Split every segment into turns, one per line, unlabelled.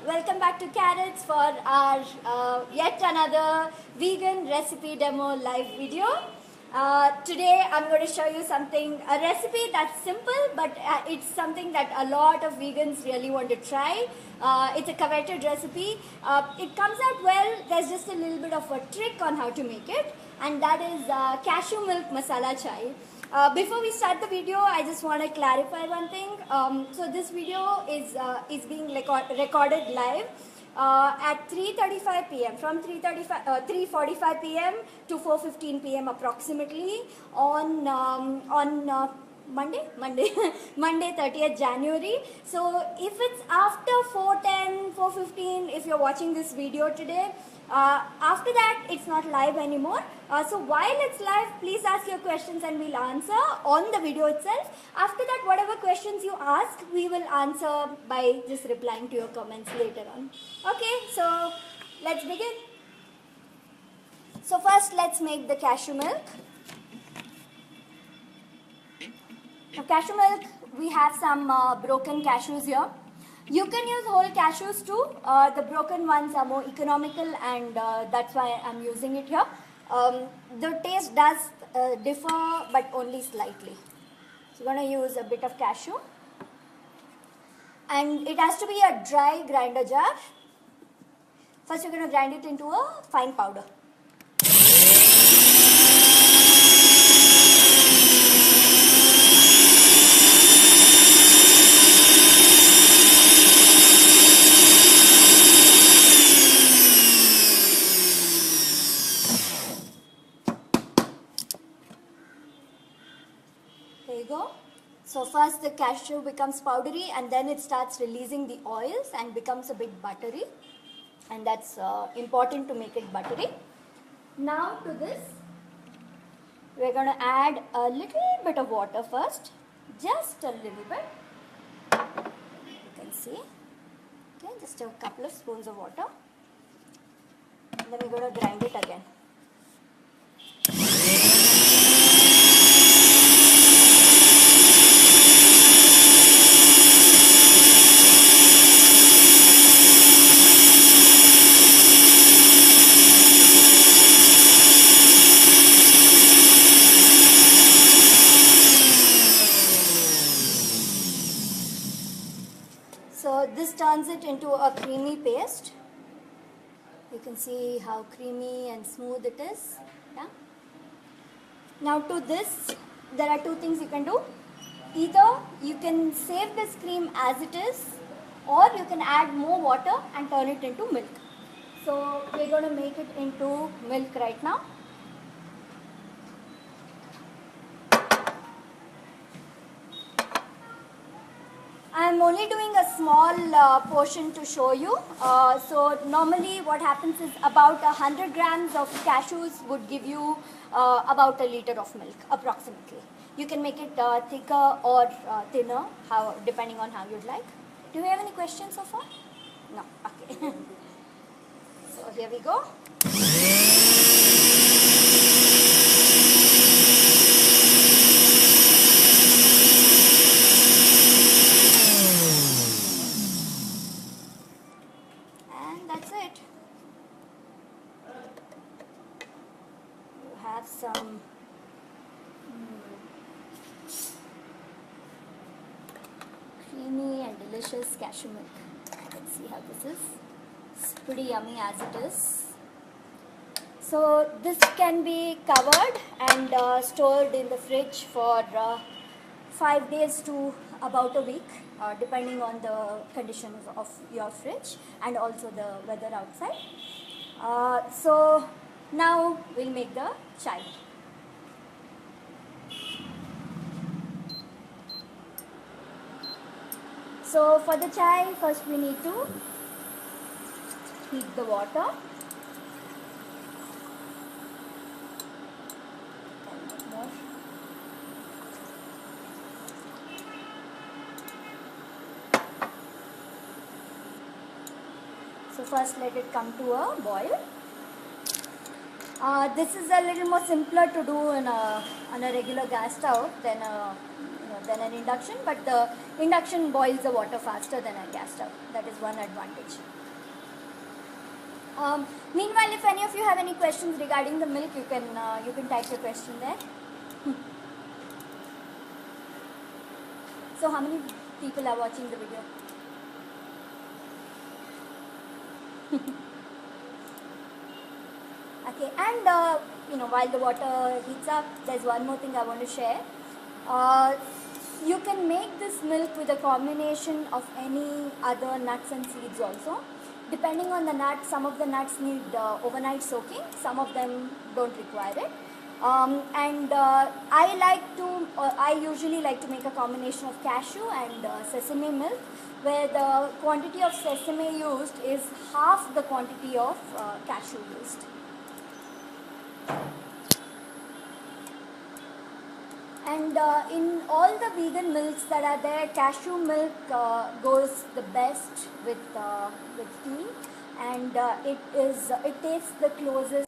welcome back to Carrots for our yet another vegan recipe demo live video. Today I'm going to show you a recipe that's simple, but it's something that a lot of vegans really want to try. It's a coveted recipe. It comes out well. There's just a little bit of a trick on how to make it, and that is cashew milk masala chai. Before we start the video, I just want to clarify one thing. So this video is being recorded live at 3:35 p.m. from 3:45 p.m. to 4:15 p.m. approximately on Monday, Monday 30th January. So if it's after 4:10, 4:15, if you're watching this video today, after that it's not live anymore. So while it's live, please ask your questions and we'll answer on the video itself. After that, whatever questions you ask, we will answer by just replying to your comments later on. Okay, so let's begin. So first let's make the cashew milk. Now cashew milk, we have some broken cashews here. You can use whole cashews too. The broken ones are more economical, and that's why I'm using it here. The taste does differ, but only slightly. So I'm going to use a bit of cashew. And it has to be a dry grinder jar. First we're going to grind it into a fine powder. There you go. So first the cashew becomes powdery, and then it starts releasing the oils and becomes a bit buttery, and that's important to make it buttery. Now to this, we're going to add a little bit of water first, just a little bit. You can see, okay, just a couple of spoons of water, and then we're going to grind it again. So this turns it into a creamy paste. You can see how creamy and smooth it is. Yeah. Now to this, there are two things you can do. Either you can save this cream as it is, or you can add more water and turn it into milk. So we're going to make it into milk right now. I'm only doing a small portion to show you. So normally what happens is about 100 grams of cashews would give you about a liter of milk approximately. You can make it thicker or thinner, depending on how you'd like. Do you have any questions so far? No? Okay. So here we go. Some creamy and delicious cashew milk. Let's see how this is. It's pretty yummy as it is. So this can be covered and stored in the fridge for 5 days to about a week, depending on the condition of your fridge and also the weather outside. So now we'll make the chai. So for the chai, first we need to heat the water. So first let it come to a boil. This is a little more simpler to do on a regular gas stove than a than an induction, but the induction boils the water faster than a gas stove. That is one advantage. Meanwhile, if any of you have any questions regarding the milk, you can type your question there. So how many people are watching the video? Okay, and while the water heats up, there's one more thing I want to share. You can make this milk with a combination of any other nuts and seeds also. Depending on the nut, some of the nuts need overnight soaking, some of them don't require it. I usually like to make a combination of cashew and sesame milk, where the quantity of sesame used is half the quantity of cashew used. And in all the vegan milks that are there, cashew milk goes the best with tea, and it tastes the closest.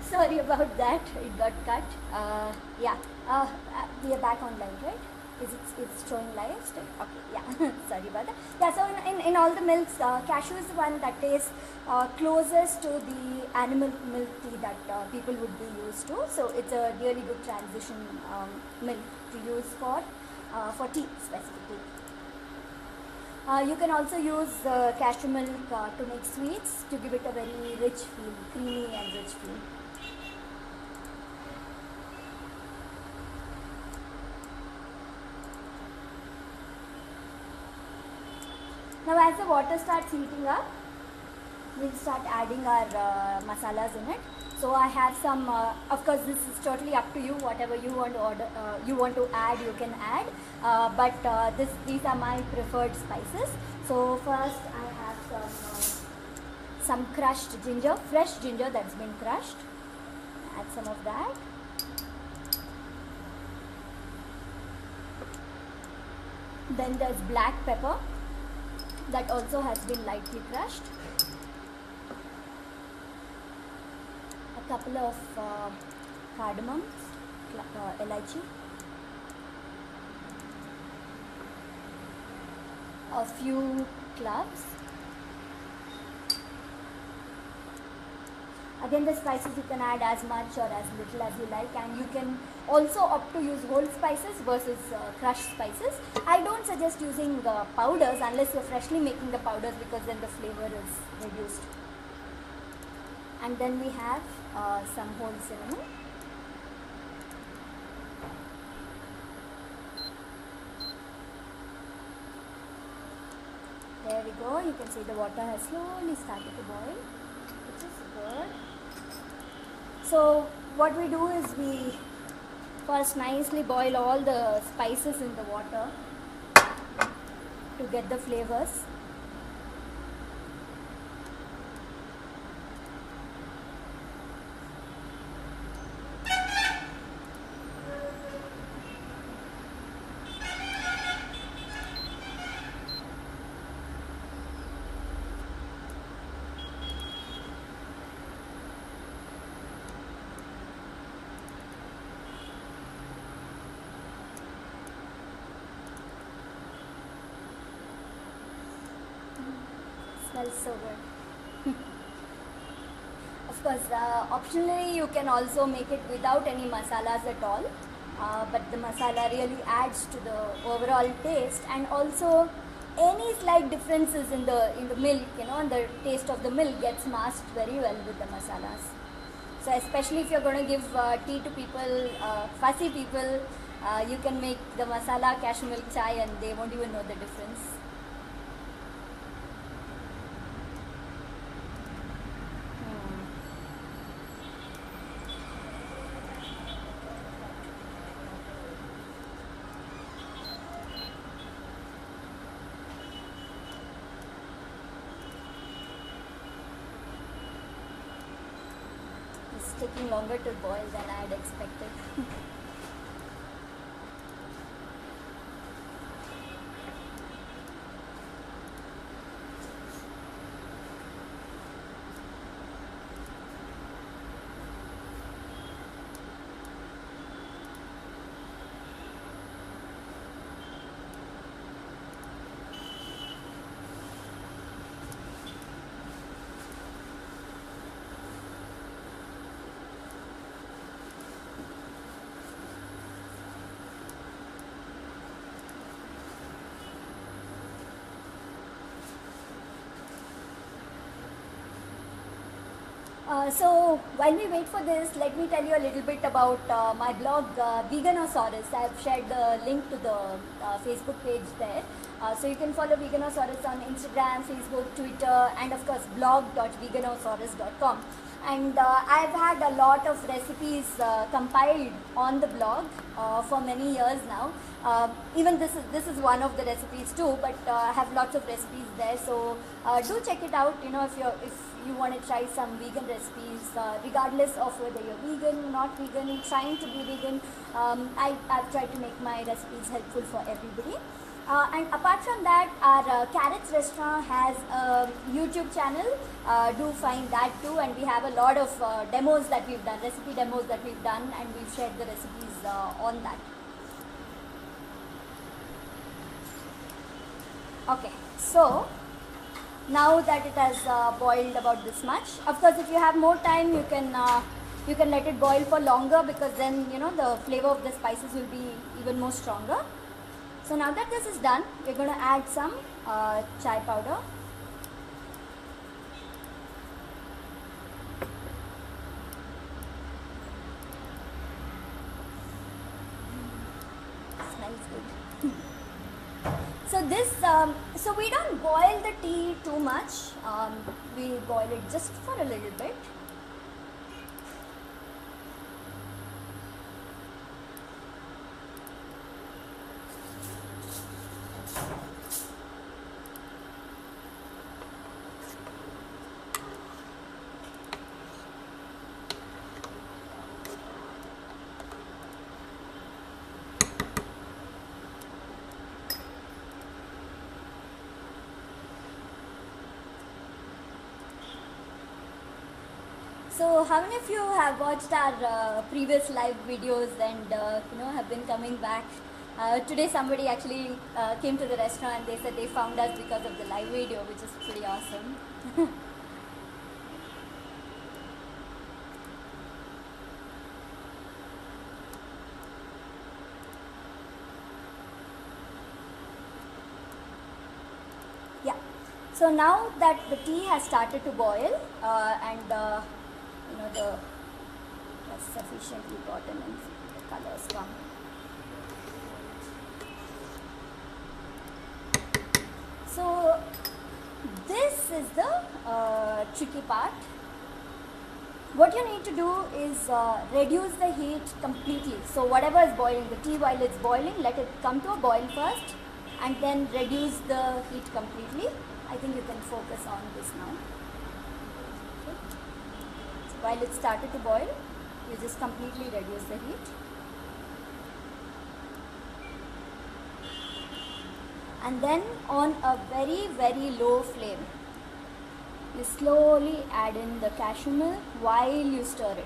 Sorry about that, it got cut. We are back online, right? It's showing live still? Okay, yeah, sorry about that. Yeah, so in all the milks, cashew is the one that tastes closest to the animal milk tea that people would be used to. So it's a really good transition milk to use for tea specifically. You can also use cashew milk to make sweets to give it a very rich feel, creamy and rich feel. Now as the water starts heating up, we'll start adding our masalas in it. So I have some, of course this is totally up to you, whatever you want to add, you can add. But these are my preferred spices. So first I have some crushed ginger, fresh ginger that's been crushed. Add some of that. Then there's black pepper. That also has been lightly crushed. A couple of cardamoms, elaichi. A few cloves. Again, the spices you can add as much or as little as you like, and you can also opt to use whole spices versus crushed spices. I don't suggest using powders unless you're freshly making the powders, because then the flavor is reduced. And then we have some whole cinnamon. There we go. You can see the water has slowly started to boil, which is good. So what we do is we first nicely boil all the spices in the water to get the flavors. Smells so good. Of course, optionally you can also make it without any masalas at all, but the masala really adds to the overall taste, and also any slight differences in the milk, and the taste of the milk gets masked very well with the masalas. So especially if you're going to give tea to people, fussy people, you can make the masala cashew milk chai and they won't even know the difference. It's taking longer to boil than I had expected. So while we wait for this, let me tell you a little bit about my blog, Veganosaurus. I've shared the link to the Facebook page there. So you can follow Veganosaurus on Instagram, Facebook, Twitter, and of course blog.veganosaurus.com. And I've had a lot of recipes compiled on the blog for many years now. Even this is one of the recipes too, but I have lots of recipes there. So do check it out. You know, if you want to try some vegan recipes, regardless of whether you're vegan, not vegan, trying to be vegan, I've tried to make my recipes helpful for everybody. And apart from that, our Carrots restaurant has a YouTube channel. Do find that too, and we have a lot of demos that we've done, recipe demos that we've done, and we've shared the recipes on that. Okay, so now that it has boiled about this much, of course if you have more time you can let it boil for longer, because then you know the flavor of the spices will be even more stronger. So now that this is done, we're going to add some chai powder. Smells good. So this, so we don't boil the tea too much. We boil it just for a little bit. So how many of you have watched our previous live videos and you know, have been coming back? Today somebody actually came to the restaurant and they said they found us because of the live video, which is pretty awesome. Yeah. So now that the tea has started to boil and you know the has sufficiently gotten and the colors come. So this is the tricky part. What you need to do is reduce the heat completely. So whatever is boiling, the tea while it's boiling, let it come to a boil first and then reduce the heat completely. I think you can focus on this now. Okay. So while it started to boil, you just completely reduce the heat. And then on a very, very low flame, you slowly add in the cashew milk while you stir it.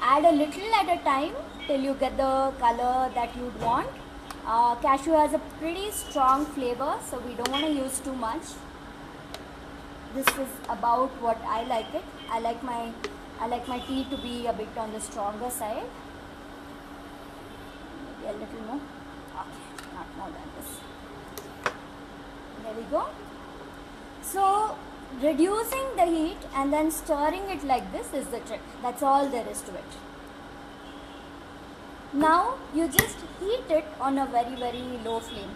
Add a little at a time till you get the color that you'd want. Cashew has a pretty strong flavor, so we don't want to use too much. This is about what I like it. I like my tea to be a bit on the stronger side. Maybe a little more. Okay, not more than this. There we go. So reducing the heat and then stirring it like this is the trick. That's all there is to it. Now you just heat it on a very, very low flame.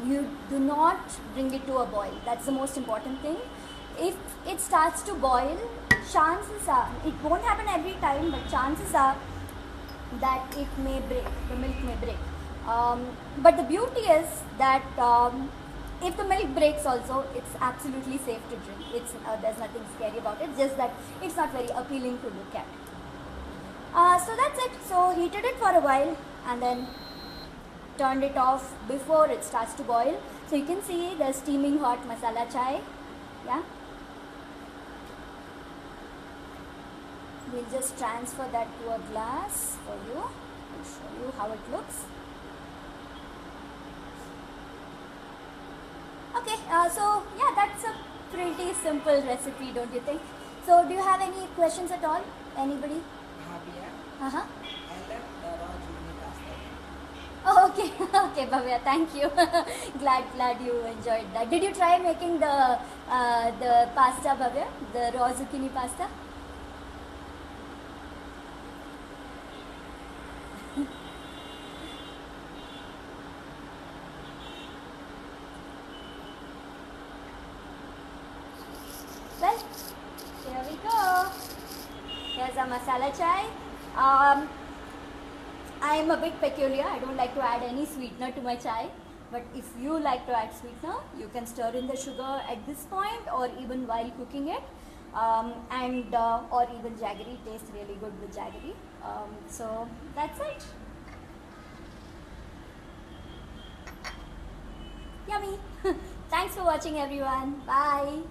You do not bring it to a boil. That's the most important thing. If it starts to boil, chances are, it won't happen every time, but chances are that it may break, the milk may break. But the beauty is that if the milk breaks also, it's absolutely safe to drink. There's nothing scary about it, just that it's not very appealing to look at. So that's it. So heated it for a while and then turned it off before it starts to boil. So you can see the steaming hot masala chai. Yeah. We'll just transfer that to a glass for you. I'll show you how it looks. Okay, so yeah, that's a pretty simple recipe, don't you think? So do you have any questions at all? Anybody?
Yeah.
Uh-huh.
I left the raw chutney pasta.
Oh, okay. Okay, Bhavya, thank you. glad you enjoyed that. Did you try making the pasta, Bhavya? The raw zucchini pasta? Well, here we go. Here's a masala chai. I am a bit peculiar. I don't like to add any sweetener to my chai. But if you like to add sweetener, you can stir in the sugar at this point or even while cooking it. Or even jaggery tastes really good with jaggery. So that's it. Yummy. Thanks for watching, everyone. Bye.